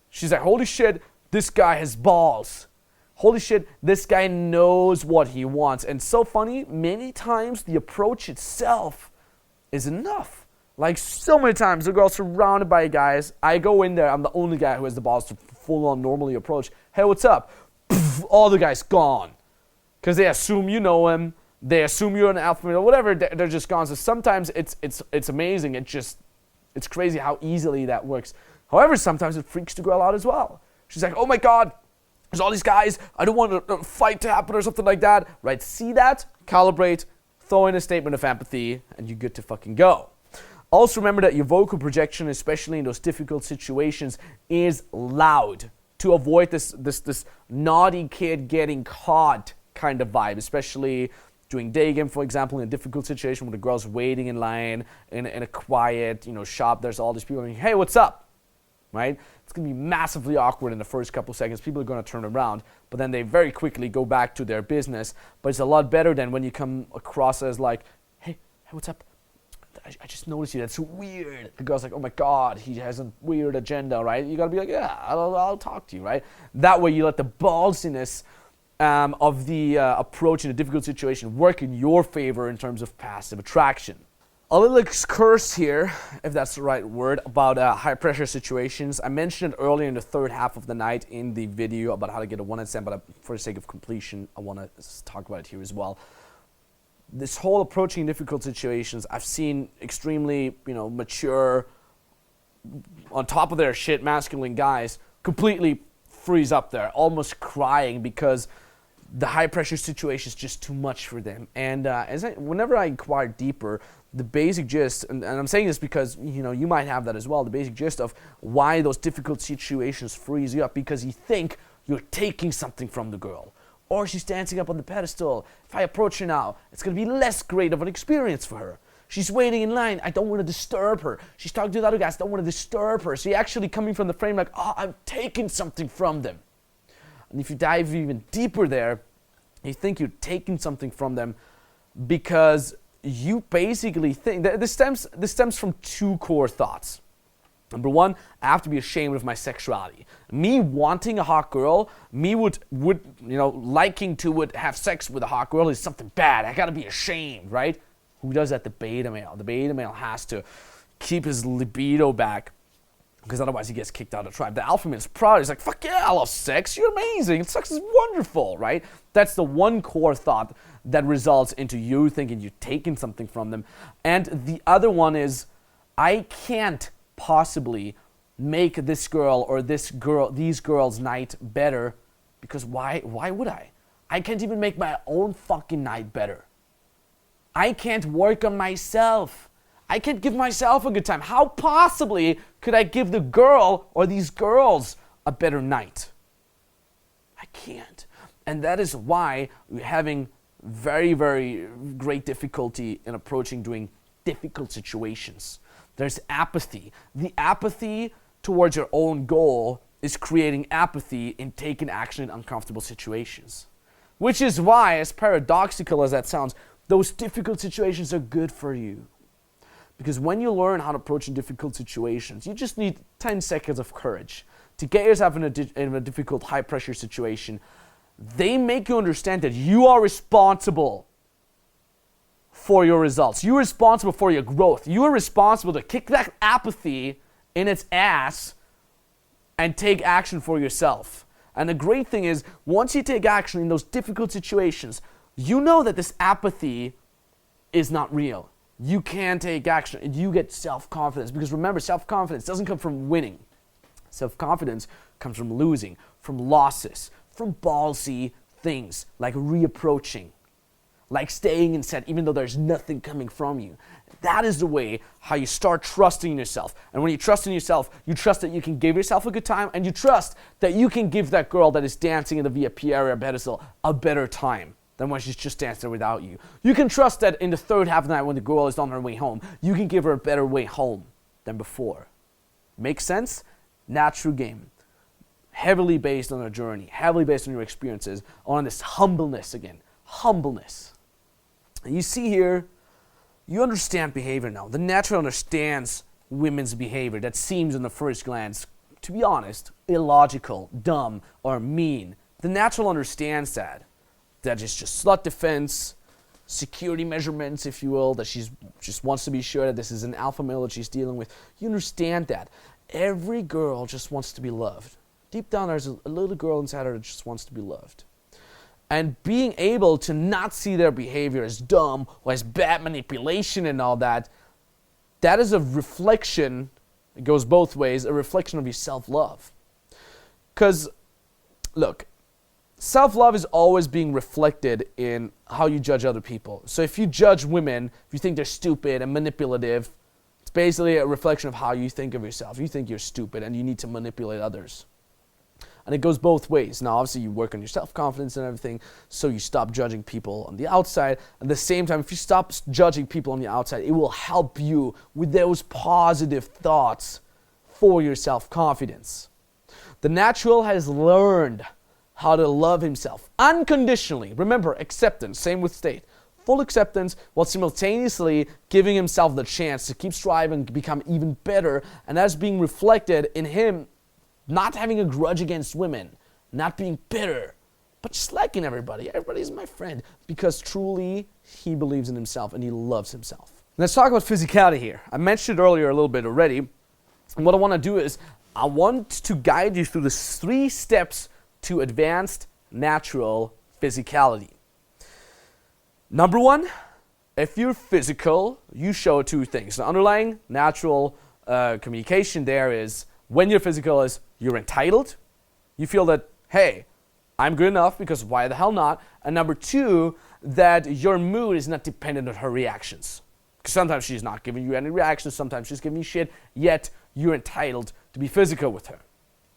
She's like, holy shit, this guy has balls. Holy shit, this guy knows what he wants. And so funny, many times the approach itself is enough. Like so many times, the girl's surrounded by guys. I go in there, I'm the only guy who has the balls to full on normally approach. Hey, what's up? Poof, all the guys gone. Because they assume you know him. They assume you're an alpha male, whatever, they're just gone. So sometimes it's amazing. It's crazy how easily that works. However, sometimes it freaks the girl out as well. She's like, oh my God, there's all these guys. I don't want a fight to happen or something like that. Right? See that? Calibrate, throw in a statement of empathy, and you're good to fucking go. Also remember that your vocal projection, especially in those difficult situations, is loud to avoid this naughty kid getting caught kind of vibe, especially doing day game, for example, in a difficult situation where the girl's waiting in line in a quiet, shop. There's all these people going, hey, what's up? Right? It's going to be massively awkward in the first couple seconds. People are going to turn around, but then they very quickly go back to their business. But it's a lot better than when you come across as like, hey, what's up? I just noticed you. That's weird. The girl's like, oh my God, he has a weird agenda, right? You got to be like, yeah, I'll talk to you, right? That way you let the ballsiness of the approach in a difficult situation work in your favor in terms of passive attraction. A little excursus here, if that's the right word, about high pressure situations. I mentioned it earlier in the third half of the night in the video about how to get a one-night stand, but for the sake of completion, I want to talk about it here as well. This whole approaching difficult situations, I've seen extremely, mature, on top of their shit, masculine guys completely freeze up there, almost crying because the high pressure situation is just too much for them. And whenever I inquire deeper, the basic gist, and I'm saying this because you might have that as well, the basic gist of why those difficult situations freeze you up, because you think you're taking something from the girl, or she's dancing up on the pedestal. If I approach her now, it's going to be less great of an experience for her. She's waiting in line, I don't want to disturb her. She's talking to the other guys, I don't want to disturb her. So you're actually coming from the frame like, oh, I'm taking something from them. And if you dive even deeper there, you think you're taking something from them because you basically think that this stems from two core thoughts. Number one, I have to be ashamed of my sexuality. Me wanting a hot girl, me liking to have sex with a hot girl is something bad. I gotta be ashamed, right? Who does that? The beta male. The beta male has to keep his libido back, because otherwise he gets kicked out of the tribe. The alpha male is proud. He's like, fuck yeah, I love sex. You're amazing. Sex is wonderful, right? That's the one core thought that results into you thinking you're taking something from them. And the other one is, I can't possibly make this girl or these girls' night better, because why would I? I can't even make my own fucking night better. I can't work on myself. I can't give myself a good time. How possibly could I give the girl or these girls a better night? I can't. And that is why we're having very, very great difficulty in approaching doing difficult situations. There's apathy. The apathy towards your own goal is creating apathy in taking action in uncomfortable situations. Which is why, as paradoxical as that sounds, those difficult situations are good for you. Because when you learn how to approach in difficult situations, you just need 10 seconds of courage to get yourself in a difficult, high-pressure situation. They make you understand that you are responsible for your results. You're responsible for your growth. You are responsible to kick that apathy in its ass and take action for yourself. And the great thing is, once you take action in those difficult situations, you know that this apathy is not real. You can take action and you get self-confidence. Because remember, self-confidence doesn't come from winning. Self-confidence comes from losing, from losses, from ballsy things like reapproaching, like staying in set even though there's nothing coming from you. That is the way how you start trusting in yourself. And when you trust in yourself, you trust that you can give yourself a good time, and you trust that you can give that girl that is dancing in the VIP area pedestal a better time than when she's just dancing without you. You can trust that in the third half of the night when the girl is on her way home, you can give her a better way home than before. Make sense? Natural game. Heavily based on a journey, heavily based on your experiences, on this humbleness again. Humbleness. And you see here, you understand behavior now. The natural understands women's behavior that seems on the first glance, to be honest, illogical, dumb, or mean. The natural understands that it's just slut defense, security measurements, if you will, that she just wants to be sure that this is an alpha male that she's dealing with. You understand that. Every girl just wants to be loved. Deep down, there's a little girl inside her that just wants to be loved. And being able to not see their behavior as dumb or as bad manipulation and all that, that is a reflection, it goes both ways, a reflection of your self-love. Because, look, self-love is always being reflected in how you judge other people. So if you judge women, if you think they're stupid and manipulative, it's basically a reflection of how you think of yourself. You think you're stupid and you need to manipulate others. And it goes both ways. Now, obviously, you work on your self-confidence and everything, so you stop judging people on the outside. At the same time, if you stop judging people on the outside, it will help you with those positive thoughts for your self-confidence. The natural has learned how to love himself unconditionally. Remember, acceptance, same with state. Full acceptance while simultaneously giving himself the chance to keep striving to become even better, and that's being reflected in him not having a grudge against women, not being bitter, but just liking everybody. Everybody's my friend, because truly he believes in himself and he loves himself. Let's talk about physicality here. I mentioned it earlier a little bit already. And what I want to do is I want to guide you through the 3 steps to advanced natural physicality. Number 1, if you're physical, you show 2 things. The underlying natural communication there is, when you're physical, is you're entitled. You feel that, hey, I'm good enough because why the hell not? And number 2, that your mood is not dependent on her reactions. Because sometimes she's not giving you any reactions, sometimes she's giving you shit, yet you're entitled to be physical with her.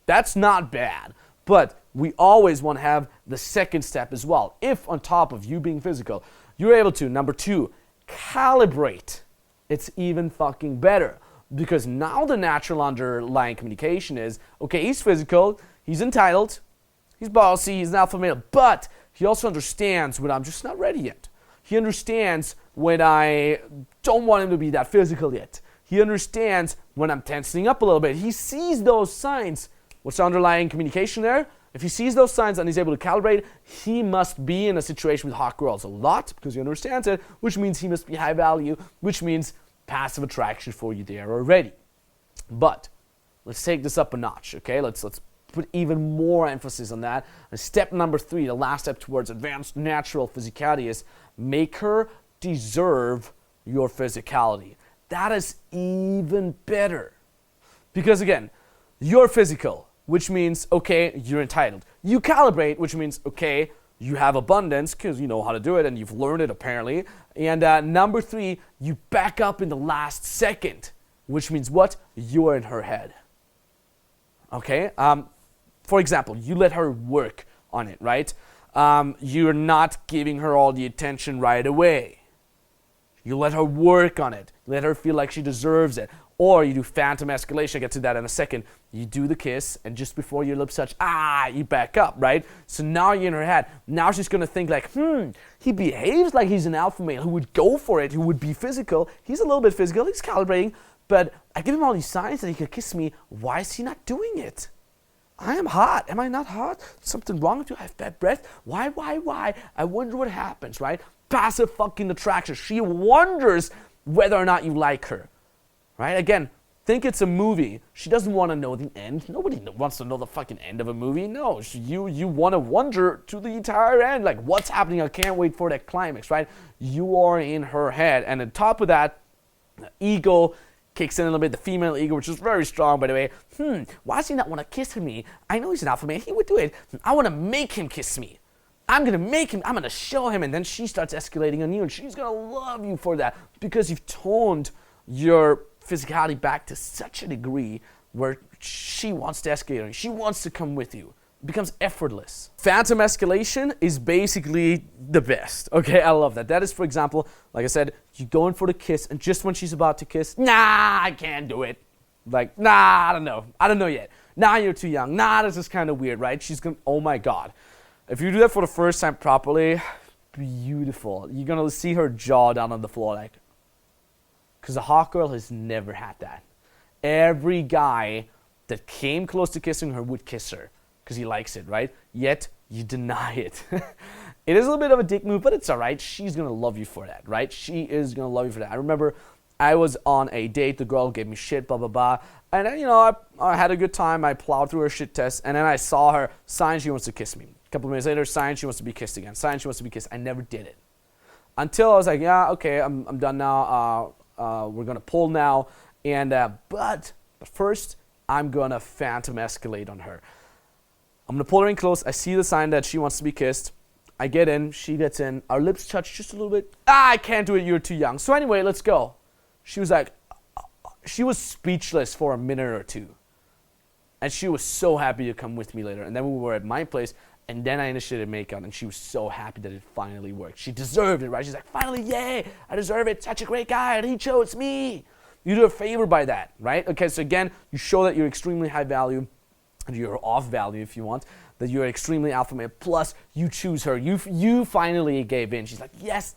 That's not bad, but we always want to have the second step as well. If on top of you being physical, you're able to, number 2, calibrate, it's even fucking better. Because now the natural underlying communication is, okay, he's physical, he's entitled, he's bossy, he's an alpha male, but he also understands when I'm just not ready yet. He understands when I don't want him to be that physical yet. He understands when I'm tensing up a little bit. He sees those signs. What's the underlying communication there? If he sees those signs and he's able to calibrate, he must be in a situation with hot girls a lot because he understands it, which means he must be high value, which means passive attraction for you there already. But let's take this up a notch, okay? Let's put even more emphasis on that. And step number 3, the last step towards advanced natural physicality, is make her deserve your physicality. That is even better. Because again, you're physical, which means, okay, you're entitled. You calibrate, which means, okay, you have abundance because you know how to do it and you've learned it apparently. And number 3, you back up in the last second, which means what? You're in her head. Okay? For example, you let her work on it, right? You're not giving her all the attention right away. You let her work on it. Let her feel like she deserves it. Or you do phantom escalation, I'll get to that in a second. You do the kiss, and just before your lips touch, you back up, right? So now you're in her head. Now she's gonna think like, he behaves like he's an alpha male who would go for it, who would be physical. He's a little bit physical, he's calibrating, but I give him all these signs that he could kiss me. Why is he not doing it? I am hot. Am I not hot? Something wrong with you? I have bad breath? Why? I wonder what happens, right? Passive fucking attraction. She wonders whether or not you like her. Right? Again, think it's a movie. She doesn't want to know the end. Nobody wants to know the fucking end of a movie. No, you want to wonder to the entire end. Like, what's happening? I can't wait for that climax, right? You are in her head. And on top of that, the ego kicks in a little bit. The female ego, which is very strong, by the way. Why does he not want to kiss me? I know he's an alpha male. He would do it. I want to make him kiss me. I'm going to show him. And then she starts escalating on you. And she's going to love you for that. Because you've toned your physicality back to such a degree where she wants to escalate on you. She wants to come with you. It becomes effortless. Phantom escalation is basically the best. Okay, I love that. That is, for example, like I said, you go in for the kiss, and just when she's about to kiss, I can't do it. Like, I don't know. I don't know yet. You're too young. This is kind of weird, right? She's gonna, oh my God. If you do that for the first time properly, beautiful. You're gonna see her jaw down on the floor like, because a hot girl has never had that. Every guy that came close to kissing her would kiss her because he likes it, right? Yet you deny it. It is a little bit of a dick move, but it's all right. She's going to love you for that, right? She is going to love you for that. I remember I was on a date. The girl gave me shit, blah, blah, blah. And then, I had a good time. I plowed through her shit test. And then I saw her sign she wants to kiss me. A couple of minutes later, sign she wants to be kissed again. Sign she wants to be kissed. I never did it. Until I was like, yeah, okay, I'm done now. We're gonna pull now, and but first I'm gonna phantom escalate on her. I'm gonna pull her in close. I see the sign that she wants to be kissed. I get in, she gets in. Our lips touch just a little bit. I can't do it. You're too young. So anyway, let's go. She was like, she was speechless for a minute or two, and she was so happy to come with me later. And then we were at my place. And then I initiated makeout, and she was so happy that it finally worked. She deserved it, right? She's like, finally, yay, I deserve it. Such a great guy, and he chose me. You do a favor by that, right? Okay, so again, you show that you're extremely high value, and you're off value if you want, that you're extremely alpha male, plus you choose her. You finally gave in. She's like, yes,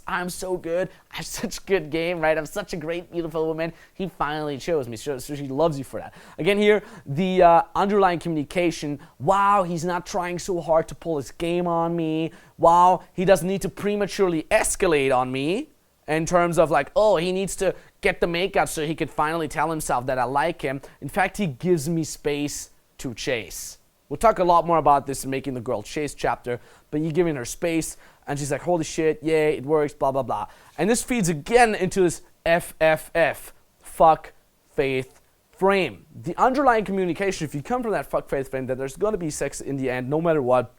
I'm so good. I have such good game, right? I'm such a great, beautiful woman. He finally chose me, so she loves you for that. Again here, the underlying communication, wow, he's not trying so hard to pull his game on me. Wow, he doesn't need to prematurely escalate on me in terms of like, oh, he needs to get the makeout so he could finally tell himself that I like him. In fact, he gives me space to chase. We'll talk a lot more about this in Making the Girl Chase chapter, but you're giving her space, and she's like, holy shit, yay, it works, blah, blah, blah. And this feeds again into this FFF, fuck, faith, frame. The underlying communication, if you come from that fuck, faith frame, that there's going to be sex in the end, no matter what,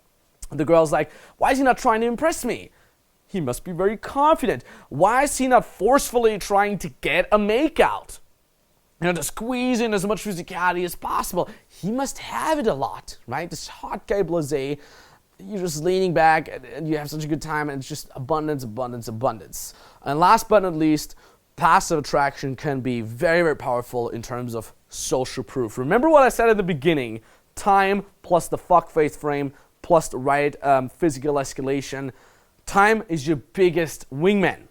the girl's like, why is he not trying to impress me? He must be very confident. Why is he not forcefully trying to get a makeout? To squeeze in as much physicality as possible. He must have it a lot, right? This hot guy blasé, you're just leaning back and you have such a good time, and it's just abundance. And last but not least, passive attraction can be very, very powerful in terms of social proof. Remember what I said at the beginning, time plus the fuck faith frame plus the right physical escalation. Time is your biggest wingman.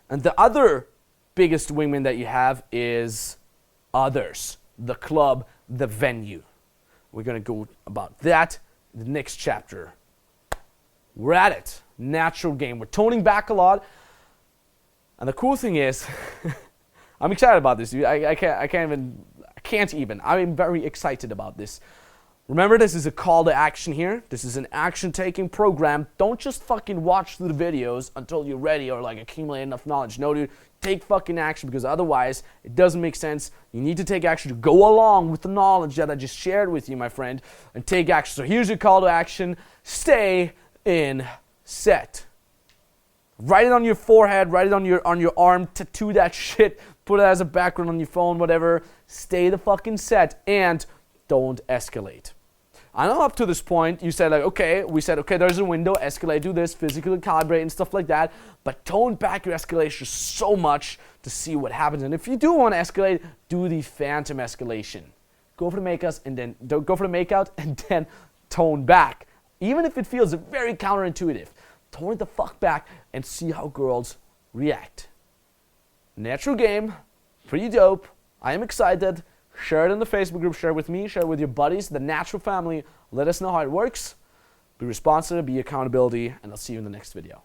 And the other biggest wingman that you have is others, the club, the venue. We're going to go about that in the next chapter. We're at it. Natural game. We're toning back a lot. And the cool thing is, I'm excited about this. I can't even. I'm very excited about this. Remember, this is a call to action here. This is an action-taking program. Don't just fucking watch through the videos until you're ready or like accumulate enough knowledge. No, dude, take fucking action, because otherwise it doesn't make sense. You need to take action to go along with the knowledge that I just shared with you, my friend, and take action. So here's your call to action. Stay in set. Write it on your forehead, write it on your arm, tattoo that shit, put it as a background on your phone, whatever. Stay the fucking set and don't escalate. I know up to this point you said like, okay, we said, okay, there's a window, escalate, do this, physically calibrate and stuff like that, but tone back your escalation so much to see what happens. And if you do want to escalate, do the phantom escalation. Go for the makeouts and then don't go for the makeout and then tone back. Even if it feels very counterintuitive, tone it the fuck back and see how girls react. Natural game, pretty dope. I am excited. Share it in the Facebook group, share it with me, share it with your buddies, the natural family. Let us know how it works. Be responsible, be accountability, and I'll see you in the next video.